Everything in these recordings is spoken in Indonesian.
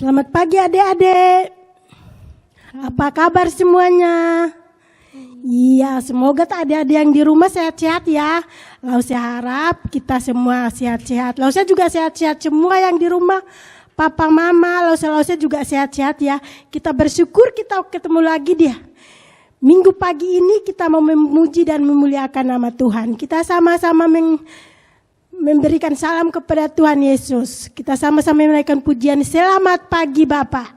Selamat pagi adik-adik. Apa kabar semuanya? Iya, semoga adik-adik yang di rumah sehat-sehat ya. Lalu saya harap kita semua sehat-sehat. Lalu saya juga sehat-sehat semua yang di rumah. Papa, mama, lalu saya juga sehat-sehat ya. Kita bersyukur kita ketemu lagi dia. Minggu pagi ini kita mau memuji dan memuliakan nama Tuhan. Kita sama-sama memberikan salam kepada Tuhan Yesus. Kita sama-sama menaikkan pujian. Selamat pagi Bapa.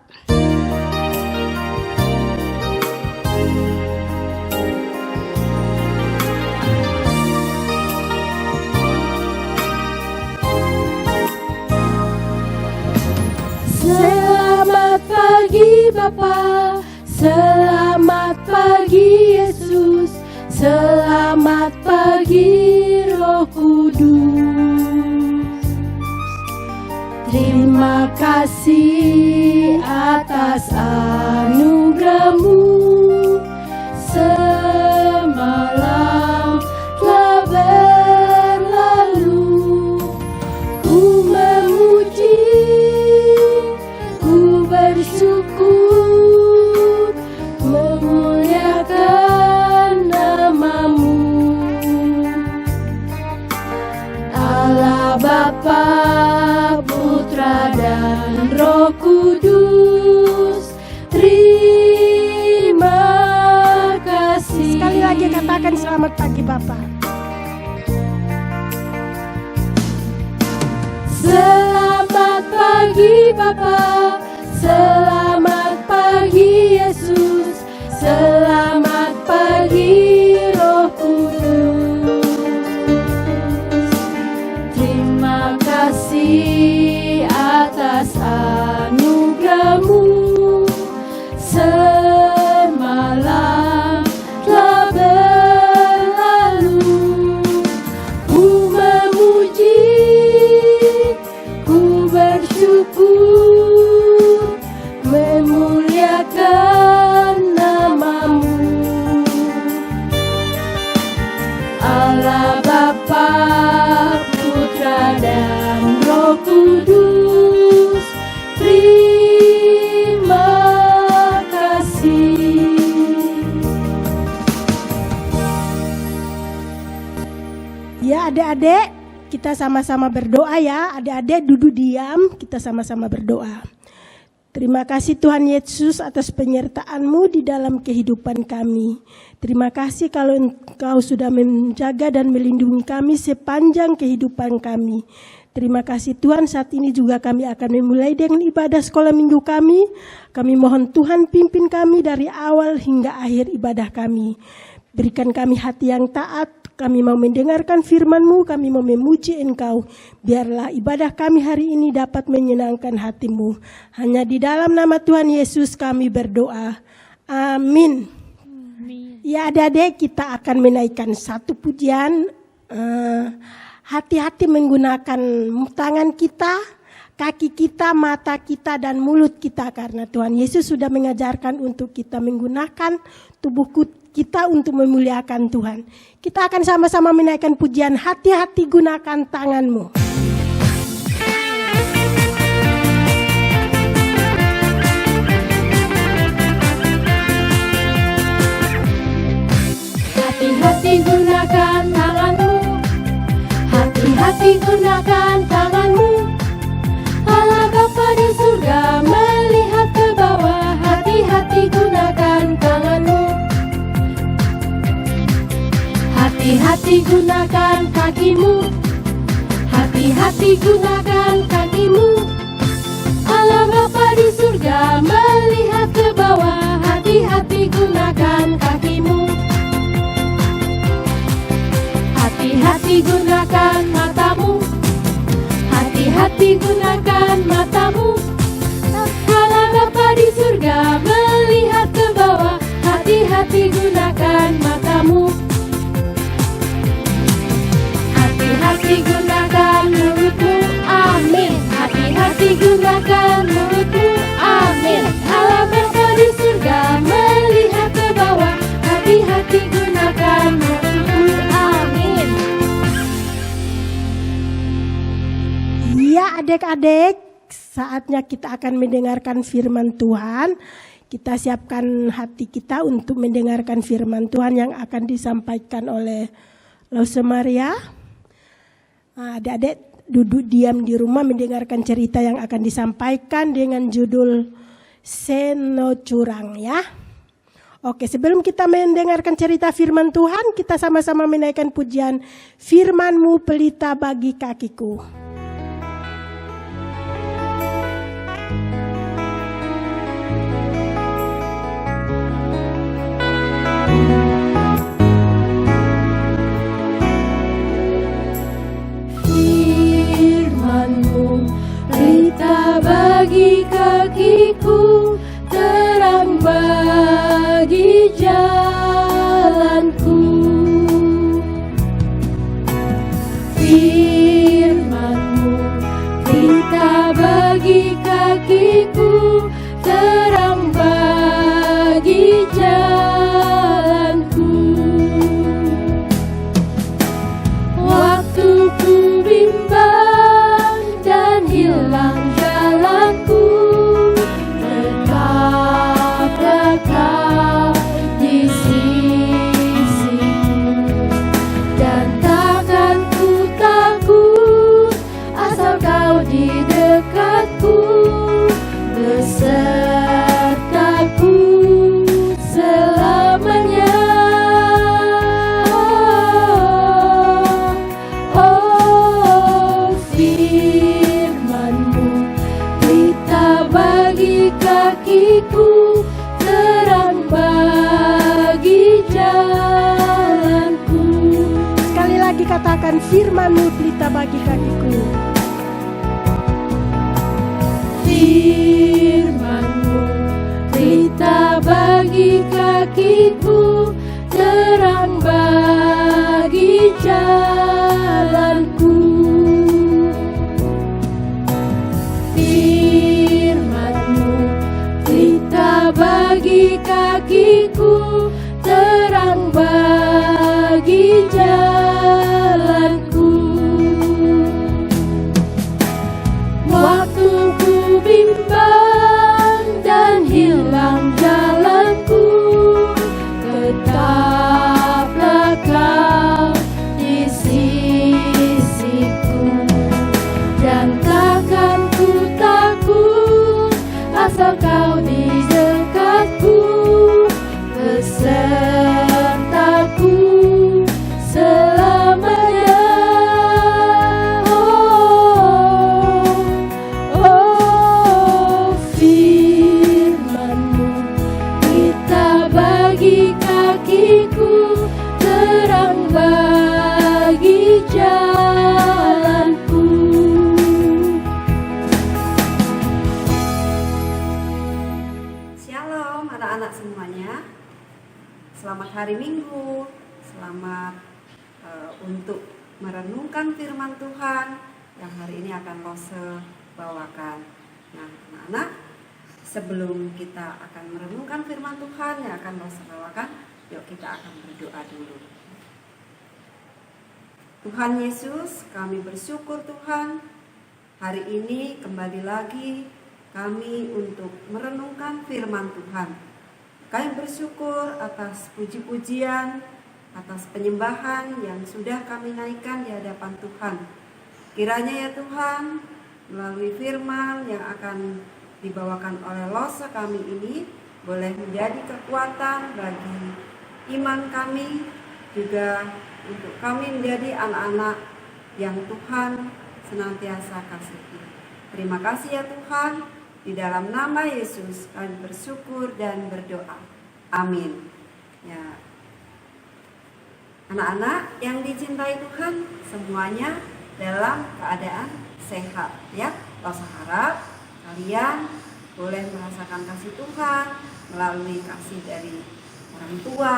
Selamat pagi Bapa. Selamat pagi Yesus. Selamat pagi Roh Kudus. Terima kasih atas anugerah-Mu. Semalam telah berlalu. Ku memuji, ku bersyukur, memuliakan nama-Mu. Allah Bapa, Putra dan Roh Kudus, terima kasih. Sekali lagi katakan selamat pagi Bapa. Selamat pagi Bapa. Selamat pagi Yesus. Selamat pagi Roh Kudus. Terima kasih atas anugerah-Mu. Semalam telah berlalu. Ku memuji, ku bersyukur, memuliakan nama-Mu. Allah Bapa, Putra dan Roh Kudus, terima kasih. Ya adik-adik, kita sama-sama berdoa ya. Adik-adik duduk diam, kita sama-sama berdoa. Terima kasih Tuhan Yesus atas penyertaan-Mu di dalam kehidupan kami. Terima kasih kalau Engkau sudah menjaga dan melindungi kami sepanjang kehidupan kami. Terima kasih Tuhan, saat ini juga kami akan memulai dengan ibadah sekolah minggu kami. Kami mohon Tuhan pimpin kami dari awal hingga akhir ibadah kami. Berikan kami hati yang taat. Kami mau mendengarkan firman-Mu, kami mau memuji Engkau. Biarlah ibadah kami hari ini dapat menyenangkan hati-Mu. Hanya di dalam nama Tuhan Yesus kami berdoa. Amin. Ya adik-adik, kita akan menaikkan satu pujian. Hati-hati menggunakan tangan kita, kaki kita, mata kita, dan mulut kita. Karena Tuhan Yesus sudah mengajarkan untuk kita menggunakan tubuh kita untuk memuliakan Tuhan. Kita akan sama-sama menaikkan pujian. Hati-hati gunakan tanganmu. Hati-hati gunakan tanganmu. Hati-hati gunakan tanganmu. Allah Bapa di surga melihat ke bawah. Hati-hati gunakan tanganmu. Hati-hati gunakan kakimu. Hati-hati gunakan kakimu. Hati-hati gunakan matamu. Allah Bapa di surga melihat ke bawah. Hati-hati gunakan matamu. Hati-hati gunakan mulutmu, amin. Hati-hati gunakan mulutmu, amin. Allah Bapa di surga melihat ke bawah. Hati-hati gunakan mulutmu, amin. Ya adik-adik, saatnya kita akan mendengarkan firman Tuhan. Kita siapkan hati kita untuk mendengarkan firman Tuhan yang akan disampaikan oleh Lause Maria. Adik-adik duduk diam di rumah mendengarkan cerita yang akan disampaikan dengan judul Seno Curang ya. Oke, sebelum kita mendengarkan cerita firman Tuhan, kita sama-sama menaikkan pujian Firman-Mu pelita bagi kakiku. Pelita bagi kakiku, terang bagi jalanku. Firman-Mu pelita bagi kakiku, terang bagi jalanku. Waktu ku bimbang dan hilang jalanku, tetaplah Kau di sisiku, dan takkan ku takut asal Kau di dekatku, besertaku selamanya. Kakiku, terang bagi jalanku. Sekali lagi katakan, Firman-Mu pelita bagi kakiku. Firman-Mu pelita bagi kakiku, terang bagi jalanku. Bagi kakiku, terang bagi jalanku. Waktu ku bimbang dan hilang jalanku, tetaplah Kau di sisiku, dan takkan ku takut asal Kau di besertaku selamanya. Firman-Mu pelita bagi kakiku, terang bagi jalanku. Shalom anak-anak semuanya. Selamat hari Minggu. Selamat untuk merenungkan firman Tuhan yang hari ini akan Lause bawakan. Nah, anak-anak, sebelum kita akan merenungkan firman Tuhan yang akan Lause bawakan, yuk kita akan berdoa dulu. Tuhan Yesus, kami bersyukur Tuhan, hari ini kembali lagi kami untuk merenungkan firman Tuhan. Kami bersyukur atas puji-pujian, atas penyembahan yang sudah kami naikkan di hadapan Tuhan. Kiranya ya Tuhan, melalui firman yang akan dibawakan oleh Lause kami ini, boleh menjadi kekuatan bagi iman kami, juga untuk kami menjadi anak-anak yang Tuhan senantiasa kasihi. Terima kasih ya Tuhan. Di dalam nama Yesus kami bersyukur dan berdoa. Amin. Ya. Anak-anak yang dicintai Tuhan, semuanya dalam keadaan sehat ya. Rosa harap kalian boleh merasakan kasih Tuhan melalui kasih dari orang tua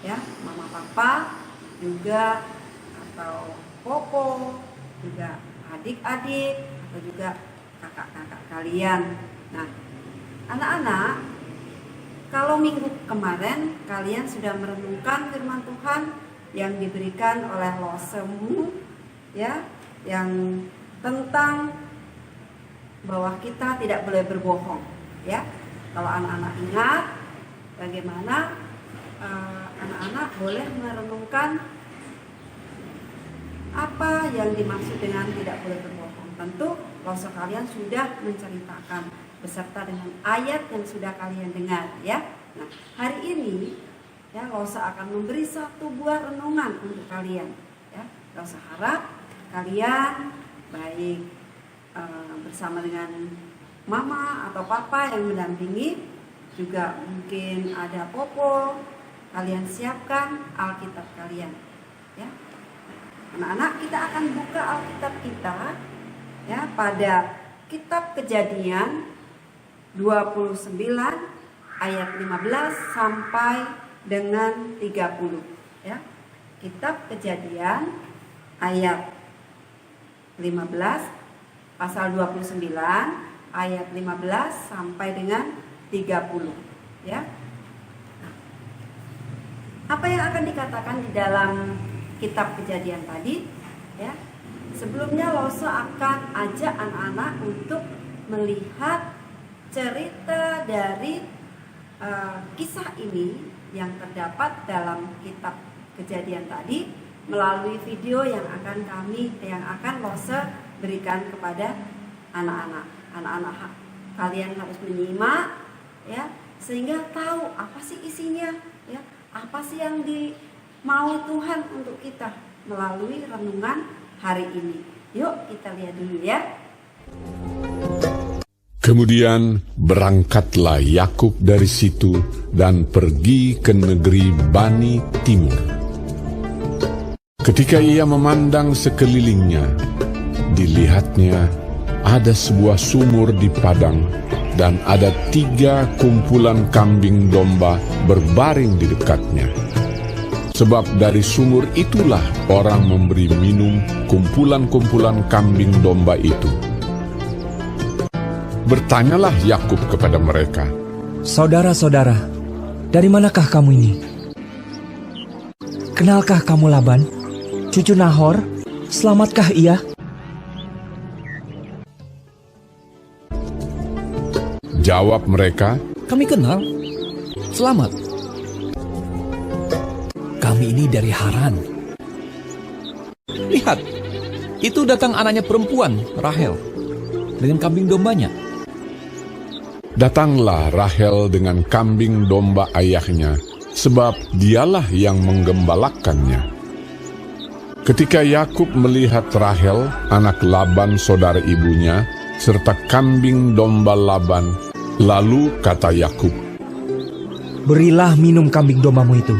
ya, mama papa juga, atau popo, juga adik-adik, atau juga kakak-kakak kalian. Nah, anak-anak, kalau minggu kemarin kalian sudah merenungkan firman Tuhan yang diberikan oleh losemu ya, yang tentang bahwa kita tidak boleh berbohong ya. Kalau anak-anak ingat bagaimana anak-anak boleh merenungkan apa yang dimaksud dengan tidak boleh berbohong. Tentu Lose kalian sudah menceritakan beserta dengan ayat yang sudah kalian dengar ya. Nah, hari ini ya Lose akan memberi satu buah renungan untuk kalian ya. Lose harap kalian baik bersama dengan mama atau papa yang mendampingi, juga mungkin ada popo, kalian siapkan Alkitab kalian ya. Anak-anak, kita akan buka Alkitab kita ya pada kitab Kejadian 29 ayat 15 sampai dengan 30 ya. Kitab Kejadian ayat 15 pasal 29 ayat 15 sampai dengan 30 ya. Nah, apa yang akan dikatakan di dalam kitab Kejadian tadi ya? Sebelumnya Lose akan ajak anak-anak untuk melihat cerita dari kisah ini yang terdapat dalam kitab Kejadian tadi melalui video yang akan Lose berikan kepada anak-anak. Anak-anak kalian harus menyimak ya, sehingga tahu apa sih isinya ya, apa sih yang dimau Tuhan untuk kita melalui renungan hari ini. Yuk kita lihat dulu ya. Kemudian berangkatlah Yakub dari situ dan pergi ke negeri Bani Timur. Ketika ia memandang sekelilingnya, dilihatnya ada sebuah sumur di padang dan ada 3 kumpulan kambing domba berbaring di dekatnya. Sebab dari sumur itulah orang memberi minum kumpulan-kumpulan kambing domba itu. Bertanyalah Yakub kepada mereka, "Saudara-saudara, dari manakah kamu ini? Kenalkah kamu Laban, cucu Nahor? Selamatkah ia?" Jawab mereka, "Kami kenal. Selamat. Kami ini dari Haran. Lihat, itu datang anaknya perempuan, Rahel, dengan kambing dombanya." Datanglah Rahel dengan kambing domba ayahnya, sebab dialah yang menggembalakannya. Ketika Yakub melihat Rahel, anak Laban saudara ibunya, serta kambing domba Laban, lalu kata Yakub, "Berilah minum kambing dombamu itu,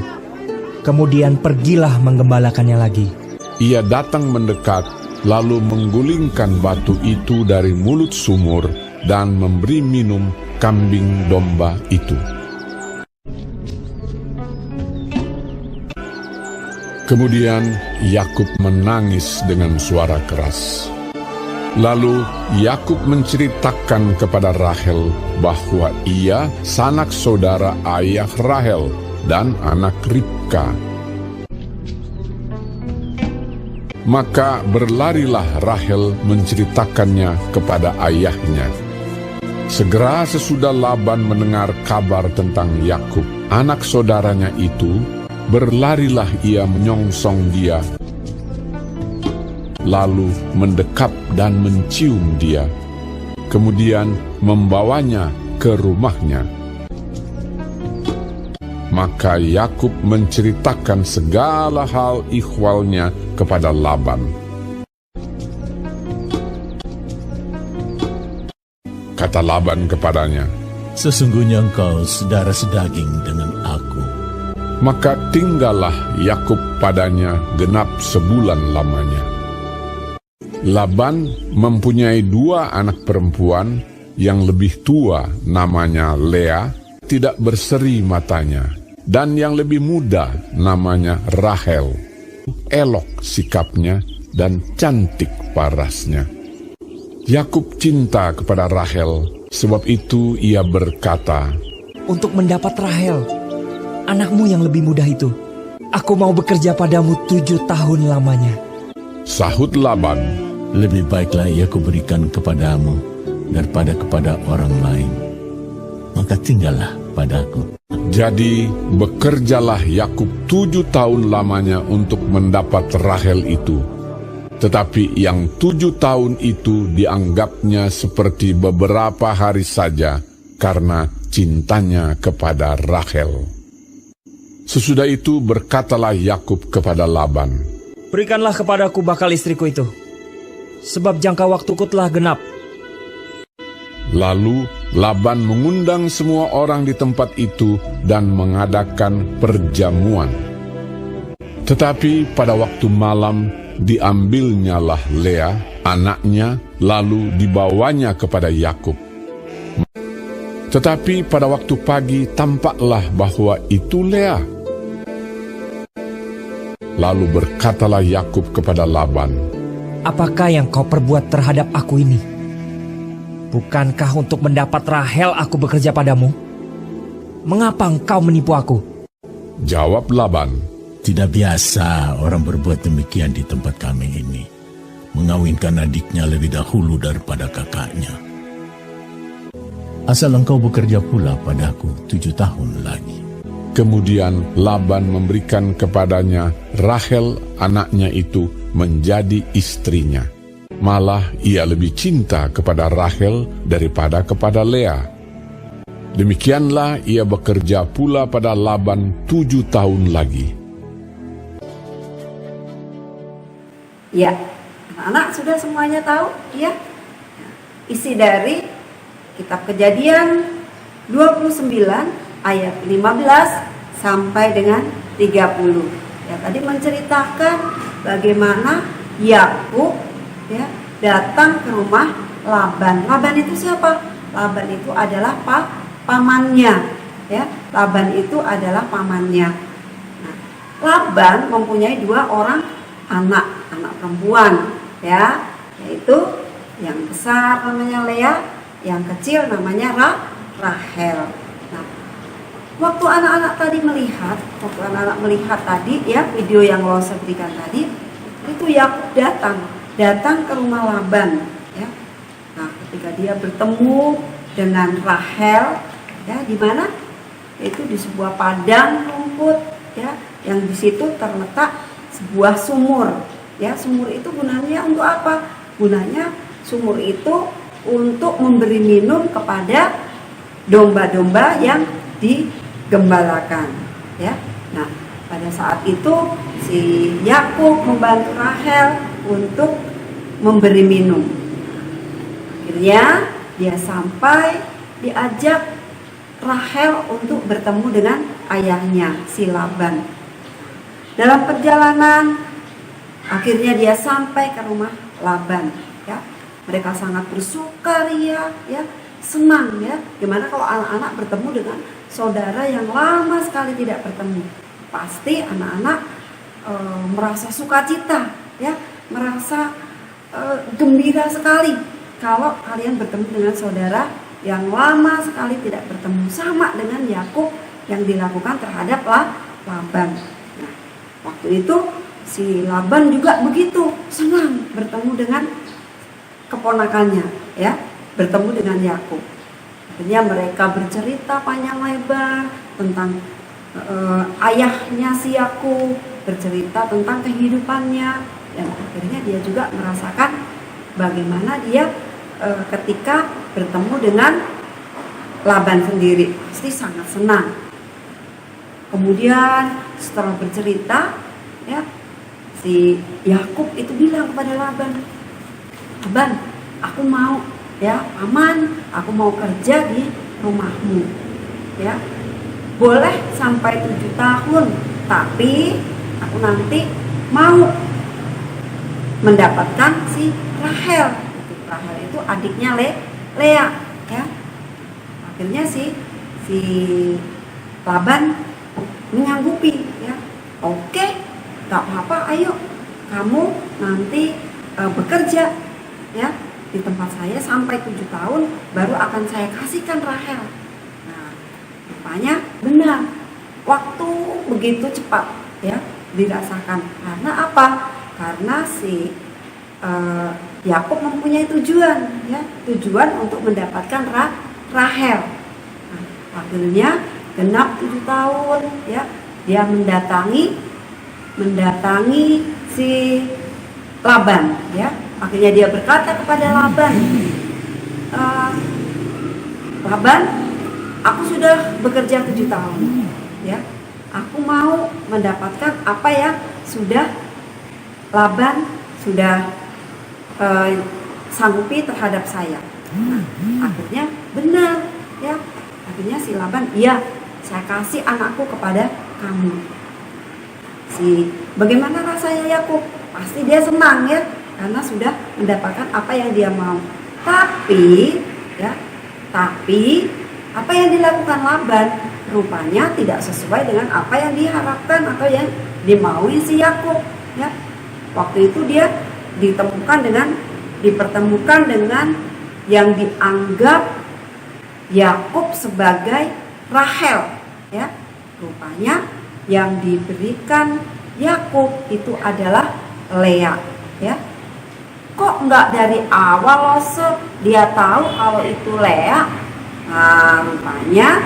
kemudian pergilah menggembalakannya lagi." Ia datang mendekat, lalu menggulingkan batu itu dari mulut sumur dan memberi minum kambing domba itu. Kemudian Yakub menangis dengan suara keras. Lalu Yakub menceritakan kepada Rahel bahwa ia sanak saudara ayah Rahel dan anak Ribka. Maka berlarilah Rahel menceritakannya kepada ayahnya. Segera sesudah Laban mendengar kabar tentang Yakub, anak saudaranya itu, berlarilah ia menyongsong dia, lalu mendekap dan mencium dia, kemudian membawanya ke rumahnya. Maka Yakub menceritakan segala hal ihwalnya kepada Laban. Kata Laban kepadanya, "Sesungguhnya engkau saudara sedaging dengan aku." Maka tinggallah Yakub padanya genap sebulan lamanya. Laban mempunyai 2 anak perempuan, yang lebih tua namanya Lea, tidak berseri matanya, dan yang lebih muda namanya Rahel, elok sikapnya dan cantik parasnya. Yakub cinta kepada Rahel, sebab itu ia berkata, Untuk mendapat Rahel, anakmu yang lebih muda itu, aku mau bekerja padamu 7 tahun lamanya. Sahut Laban, Lebih baiklah ia kuberikan kepadamu daripada kepada orang lain. Maka tinggallah padaku. jadi bekerjalah Yakub 7 tahun lamanya untuk mendapat Rahel itu. Tetapi yang 7 tahun itu dianggapnya seperti beberapa hari saja karena cintanya kepada Rahel. Sesudah itu berkatalah Yakub kepada Laban, Berikanlah kepadaku bakal istriku itu, sebab jangka waktuku telah genap. Lalu Laban mengundang semua orang di tempat itu dan mengadakan perjamuan. Tetapi pada waktu malam diambilnyalah Lea, anaknya, lalu dibawanya kepada Yakub. Tetapi pada waktu pagi tampaklah bahwa itu Lea. Lalu berkatalah Yakub kepada Laban, Apakah yang kau perbuat terhadap aku ini? Bukankah untuk mendapat Rahel aku bekerja padamu? Mengapa engkau menipu aku? Jawab Laban, Tidak biasa orang berbuat demikian di tempat kami ini, mengawinkan adiknya lebih dahulu daripada kakaknya. Asal engkau bekerja pula padaku 7 tahun lagi. Kemudian Laban memberikan kepadanya Rahel anaknya itu menjadi istrinya. Malah ia lebih cinta kepada Rahel daripada kepada Lea. Demikianlah ia bekerja pula pada Laban 7 tahun lagi. Ya, anak-anak sudah semuanya tahu, ya. Isi dari kitab Kejadian 29 ayat 15 sampai dengan 30. Ya, tadi menceritakan bagaimana Yakub ya datang ke rumah Laban. Laban itu siapa? Laban itu adalah pamannya, ya. Laban itu adalah pamannya. Nah, Laban mempunyai 2 orang anak perempuan, ya, yaitu yang besar namanya Lea, yang kecil namanya Rahel. Nah, waktu anak-anak melihat tadi, ya, video yang lo berikan tadi, itu Yakub datang ke rumah Laban, ya. Nah, ketika dia bertemu dengan Rahel, ya, di mana? Itu di sebuah padang rumput, ya, yang di situ terletak sebuah sumur. Ya, sumur itu gunanya untuk apa? Gunanya sumur itu untuk memberi minum kepada domba-domba yang digembalakan, ya. Nah, pada saat itu si Yakub membantu Rahel untuk memberi minum. Akhirnya dia sampai diajak Rahel untuk bertemu dengan ayahnya si Laban. Dalam perjalanan akhirnya dia sampai ke rumah Laban, ya. Mereka sangat bersukaria, ya, senang, ya. Gimana kalau anak-anak bertemu dengan saudara yang lama sekali tidak bertemu? Pasti anak-anak merasa sukacita, ya, merasa gembira sekali kalau kalian bertemu dengan saudara yang lama sekali tidak bertemu. Sama dengan Yakub yang dilakukan terhadap Laban. Nah, waktu itu si Laban juga begitu senang bertemu dengan keponakannya, ya, bertemu dengan Yakub. Akhirnya mereka bercerita panjang lebar tentang ayahnya si Yakub, bercerita tentang kehidupannya, dan akhirnya dia juga merasakan bagaimana dia ketika bertemu dengan Laban sendiri, pasti sangat senang. Kemudian setelah bercerita, ya, si Yakub itu bilang kepada Laban, Laban, aku mau, ya, aman, aku mau kerja di rumahmu, ya, boleh sampai 7 tahun, tapi aku nanti mau mendapatkan si Rahel. Rahel itu adiknya Lea, ya. Akhirnya si Laban menyanggupi, ya. Oke, gak apa-apa, ayo kamu nanti bekerja, ya, di tempat saya sampai 7 tahun, baru akan saya kasihkan Rahel. Nah, rupanya benar, waktu begitu cepat, ya, dirasakan. Karena apa? Karena si Yakub mempunyai tujuan, ya, tujuan untuk mendapatkan Rahel. Nah, akhirnya genap 7 tahun, ya, dia mendatangi si Laban, ya. Akhirnya dia berkata kepada Laban, Laban, aku sudah bekerja 7 tahun, ya. Aku mau mendapatkan apa yang sudah Laban sudah sanggupi terhadap saya. Nah, akhirnya benar, ya. Akhirnya si Laban, iya, saya kasih anakku kepada kamu. Bagaimana rasanya Yakub? Pasti dia senang, ya, karena sudah mendapatkan apa yang dia mau. Tapi apa yang dilakukan Laban rupanya tidak sesuai dengan apa yang diharapkan atau yang dimaui si Yakub, ya. Waktu itu dia dipertemukan dengan yang dianggap Yakub sebagai Rahel, ya. Rupanya yang diberikan Yakub itu adalah Lea, ya. Kok enggak dari awal dia tahu kalau itu Lea? Nah, rupanya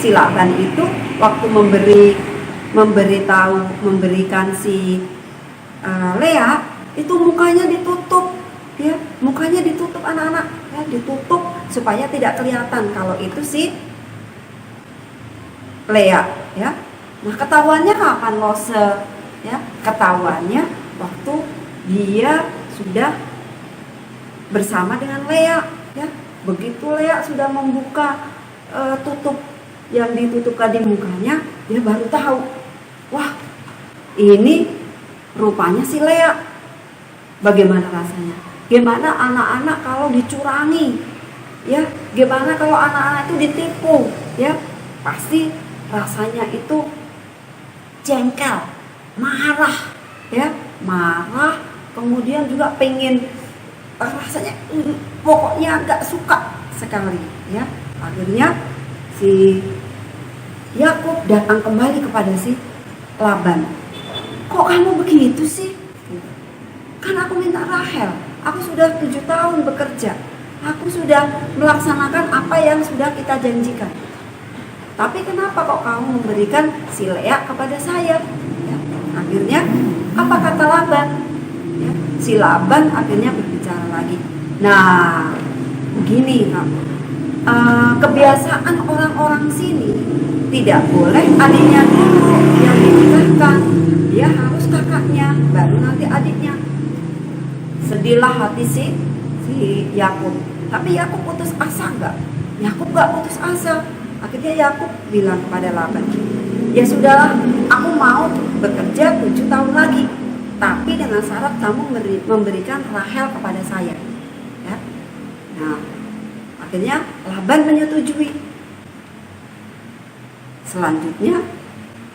si Laban itu waktu memberikan si Lea itu mukanya ditutup, ya, mukanya ditutup anak-anak, ya, ditutup supaya tidak kelihatan kalau itu si Lea, ya. Nah, ketahuannya kapan ya? Ketahuannya waktu dia sudah bersama dengan Lea, ya. Begitu Lea sudah membuka tutup yang ditutupkan di mukanya, dia baru tahu, wah, ini rupanya si Lea. Bagaimana rasanya? Gimana anak-anak kalau dicurangi, ya? Gimana kalau anak-anak itu ditipu, ya? Pasti rasanya itu jengkel, marah, ya, marah, kemudian juga pengen rasanya pokoknya gak suka sekali, ya. Akhirnya si Yakub datang kembali kepada si Laban. Kok kamu begitu sih? Kan aku minta Rahel, aku sudah 7 tahun bekerja, aku sudah melaksanakan apa yang sudah kita janjikan. Tapi kenapa kok kamu memberikan si Lea kepada saya? Ya, akhirnya apa kata Laban? Ya, si Laban akhirnya berbicara lagi. Nah, begini, kebiasaan orang-orang sini tidak boleh adiknya dulu yang dinikahkan, dia harus kakaknya, baru nanti adiknya. Sedihlah hati si Yakub. Tapi Yakub putus asa enggak? Yakub enggak putus asa. Akhirnya Yakub bilang kepada Laban, ya sudahlah, aku mau bekerja 7 tahun lagi, tapi dengan syarat kamu memberikan Rahel kepada saya, ya. Nah, akhirnya Laban menyetujui. Selanjutnya,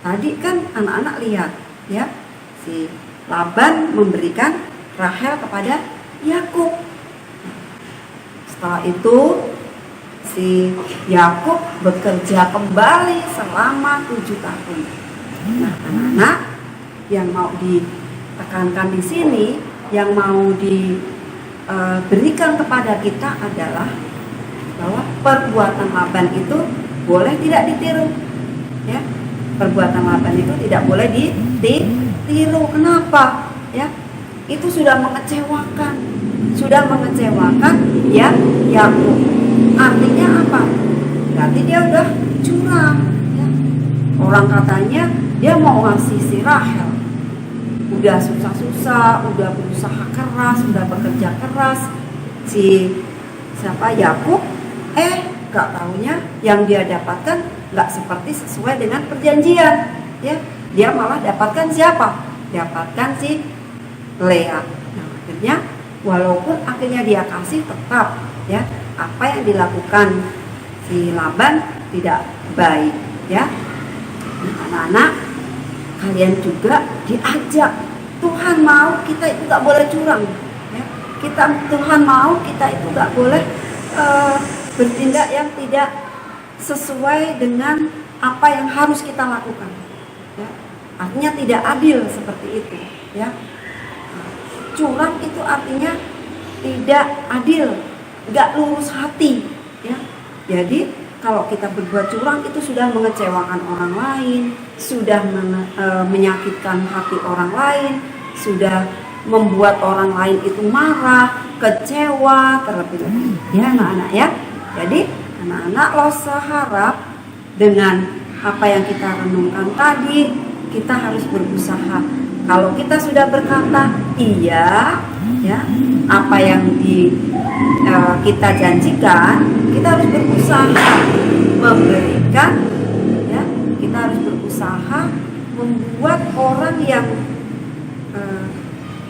tadi kan anak-anak lihat, ya, si Laban memberikan Rahel kepada Yakub. Setelah itu si Yakub bekerja kembali selama 7 tahun. Nah, anak-anak yang mau ditekankan di sini, yang mau diberikan kepada kita adalah bahwa perbuatan Laban itu boleh tidak ditiru, ya. Perbuatan Laban itu tidak boleh ditiru. Kenapa? Ya, itu sudah mengecewakan ya Yakub. Artinya apa? Berarti dia udah curang, ya. Orang katanya dia mau ngasih si Rahel, udah susah-susah, udah berusaha keras, udah bekerja keras, si Yakub, gak taunya yang dia dapatkan gak seperti sesuai dengan perjanjian, ya. Dia malah dapatkan siapa? Dapatkan si Lea. Nah, akhirnya walaupun akhirnya dia kasih, tetap ya apa yang dilakukan si Laban tidak baik ya. Anak-anak, kalian juga diajak. Tuhan mau kita itu gak boleh curang ya. Tuhan mau kita itu gak boleh bertindak yang tidak sesuai dengan apa yang harus kita lakukan ya. Artinya tidak adil seperti itu ya. Curang itu artinya tidak adil, gak lurus hati ya. Jadi kalau kita berbuat curang itu sudah mengecewakan orang lain, sudah menyakitkan hati orang lain, sudah membuat orang lain itu marah, kecewa, terlebih-lebih ya anak-anak ya. Jadi anak-anak Losa harap dengan apa yang kita renungkan tadi, kita harus berusaha. Kalau kita sudah berkata iya ya, apa yang kita janjikan, kita harus berusaha memberikan ya, kita harus berusaha membuat orang yang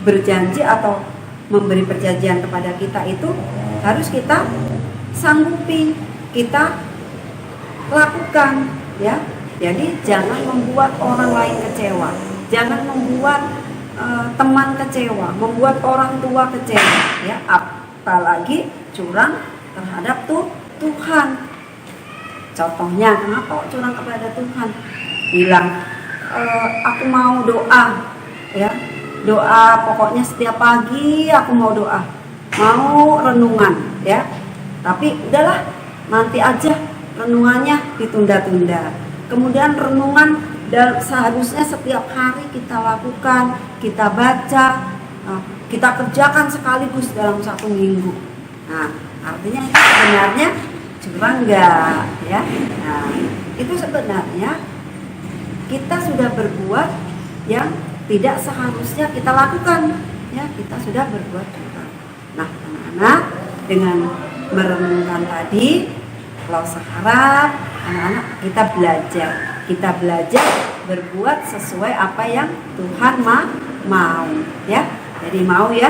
berjanji atau memberi perjanjian kepada kita itu harus kita sanggupi, kita lakukan ya. Jadi jangan membuat orang lain kecewa, jangan membuat teman kecewa, membuat orang tua kecewa ya, apalagi curang terhadap Tuhan. Contohnya, kenapa curang kepada Tuhan? Bilang aku mau doa ya, doa pokoknya setiap pagi aku mau doa, mau renungan ya, tapi udahlah nanti aja renungannya ditunda-tunda. Kemudian renungan dan seharusnya setiap hari kita lakukan, kita baca, kita kerjakan sekaligus dalam 1 minggu. Nah, artinya itu sebenarnya curang enggak ya? Nah, itu sebenarnya kita sudah berbuat yang tidak seharusnya kita lakukan ya, kita sudah berbuat curang. Nah, anak-anak, dengan merenungkan tadi, Losa harap anak-anak kita belajar berbuat sesuai apa yang Tuhan mau ya. Jadi mau ya.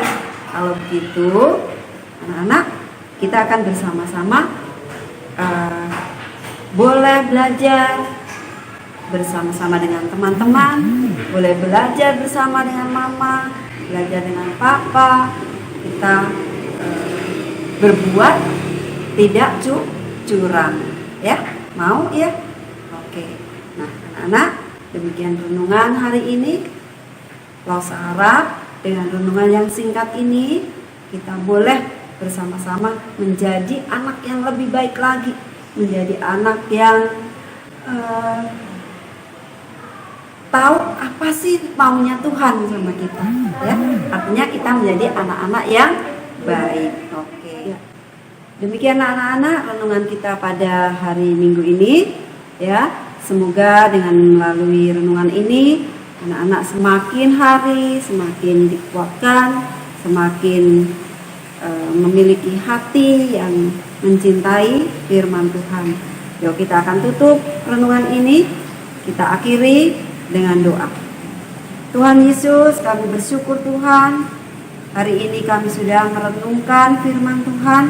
Kalau begitu anak-anak, kita akan bersama-sama boleh belajar bersama-sama dengan teman-teman, boleh belajar bersama dengan mama, belajar dengan papa. Kita berbuat tidak curang ya. Mau ya? Oke. Nah, anak-anak, demikian renungan hari ini. Losa harap dengan renungan yang singkat ini kita boleh bersama-sama menjadi anak yang lebih baik lagi, menjadi anak yang tahu apa sih maunya Tuhan sama kita ya. Artinya kita menjadi anak-anak yang baik. Oke. Demikian anak-anak renungan kita pada hari Minggu ini ya. Semoga dengan melalui renungan ini anak-anak semakin hari semakin dikuatkan, semakin memiliki hati yang mencintai firman Tuhan. Yuk kita akan tutup renungan ini, kita akhiri dengan doa. Tuhan Yesus, kami bersyukur Tuhan, hari ini kami sudah merenungkan firman Tuhan,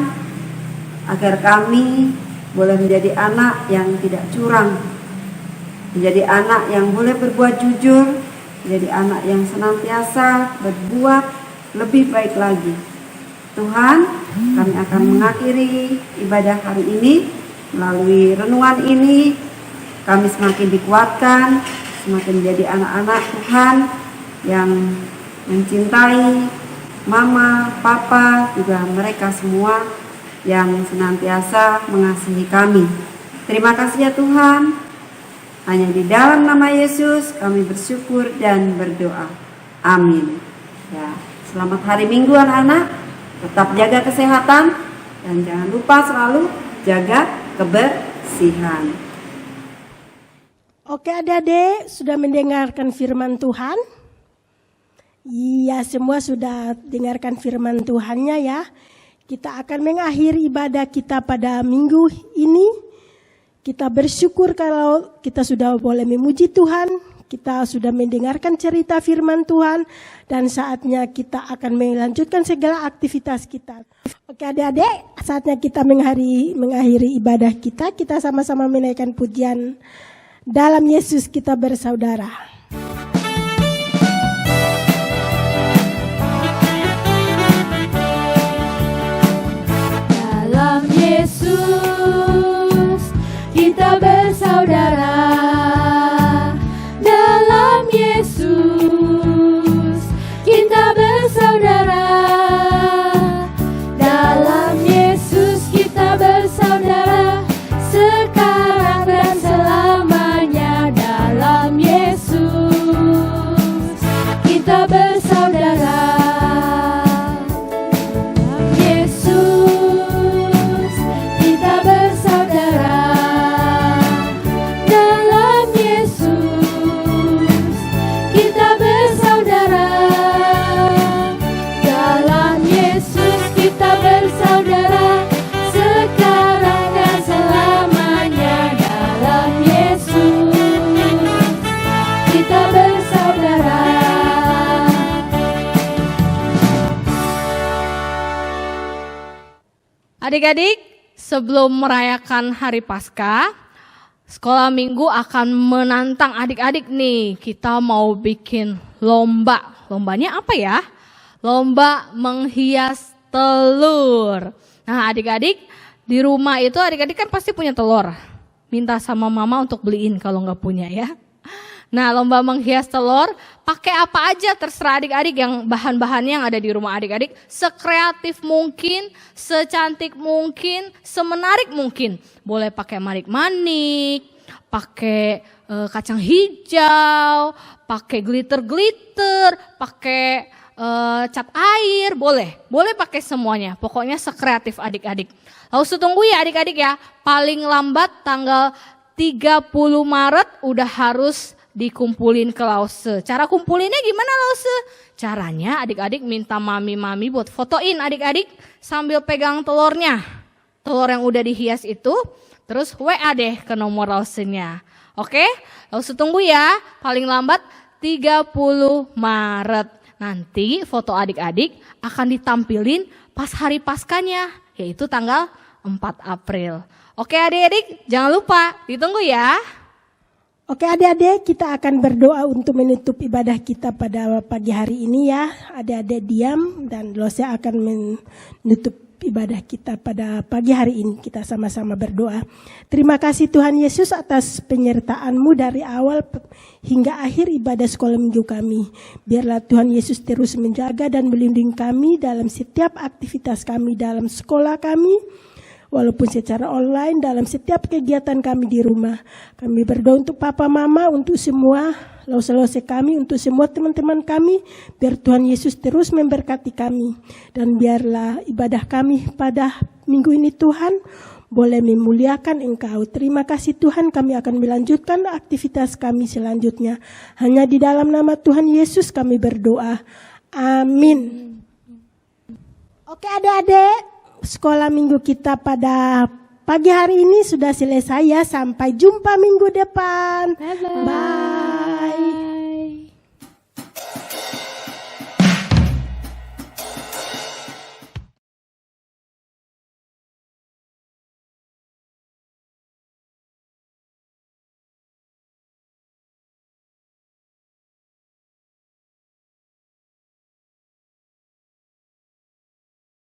agar kami boleh menjadi anak yang tidak curang, menjadi anak yang boleh berbuat jujur, menjadi anak yang senantiasa berbuat lebih baik lagi. Tuhan, kami akan mengakhiri ibadah hari ini melalui renungan ini. Kami semakin dikuatkan, semakin menjadi anak-anak Tuhan yang mencintai mama, papa, juga mereka semua yang senantiasa mengasihi kami. Terima kasih ya Tuhan. Hanya di dalam nama Yesus kami bersyukur dan berdoa. Amin. Ya, selamat hari Minggu anak-anak. Tetap jaga kesehatan dan jangan lupa selalu jaga kebersihan. Oke adik-adik, sudah mendengarkan firman Tuhan? Iya, semua sudah dengarkan firman Tuhannya ya. Kita akan mengakhiri ibadah kita pada minggu ini. Kita bersyukur kalau kita sudah boleh memuji Tuhan. Kita sudah mendengarkan cerita firman Tuhan dan saatnya kita akan melanjutkan segala aktivitas kita. Oke adik-adik, saatnya kita mengakhiri ibadah kita. Kita sama-sama menaikkan pujian Dalam Yesus Kita Bersaudara. Dalam Yesus kita bersaudara. Dalam Yesus kita bersaudara. Dalam Yesus kita bersaudara. Sekarang dan selamanya. Dalam Yesus kita bersaudara. Adik-adik, sebelum merayakan Hari Paskah, Sekolah Minggu akan menantang adik-adik nih. Kita mau bikin lomba. Lombanya apa ya? Lomba menghias telur. Nah adik-adik, di rumah itu adik-adik kan pasti punya telur. Minta sama mama untuk beliin kalau nggak punya ya. Nah lomba menghias telur, pakai apa aja terserah adik-adik yang bahan-bahannya yang ada di rumah adik-adik. Sekreatif mungkin, secantik mungkin, semenarik mungkin. Boleh pakai manik-manik, pakai kacang hijau, pakai glitter-glitter, pakai cat air, boleh pakai semuanya. Pokoknya sekreatif adik-adik. Lalu tunggu ya adik-adik ya, paling lambat tanggal 30 Maret udah harus dikumpulin ke Lause. Cara kumpulinnya gimana Lause? Caranya adik-adik minta mami-mami buat fotoin adik-adik sambil pegang telurnya. Telur yang udah dihias itu, terus WA deh ke nomor Lausenya. Oke? Lause tunggu ya, paling lambat 30 Maret. Nanti foto adik-adik akan ditampilin pas hari Paskahnya, yaitu tanggal 4 April. Oke adik-adik, jangan lupa ditunggu ya. Oke adik-adik, kita akan berdoa untuk menutup ibadah kita pada pagi hari ini ya. Adik-adik diam dan Lose akan menutup ibadah kita pada pagi hari ini. Kita sama-sama berdoa. Terima kasih Tuhan Yesus atas penyertaan-Mu dari awal hingga akhir ibadah sekolah minggu kami. Biarlah Tuhan Yesus terus menjaga dan melindungi kami dalam setiap aktivitas kami dalam sekolah kami. Walaupun secara online dalam setiap kegiatan kami di rumah. Kami berdoa untuk Papa Mama, untuk semua Lause-Lause kami, untuk semua teman-teman kami. Biar Tuhan Yesus terus memberkati kami. Dan biarlah ibadah kami pada minggu ini Tuhan boleh memuliakan Engkau. Terima kasih Tuhan, kami akan melanjutkan aktivitas kami selanjutnya. Hanya di dalam nama Tuhan Yesus kami berdoa. Amin. Oke adik-adik. Sekolah minggu kita pada pagi hari ini sudah selesai ya. Sampai jumpa minggu depan. Bye.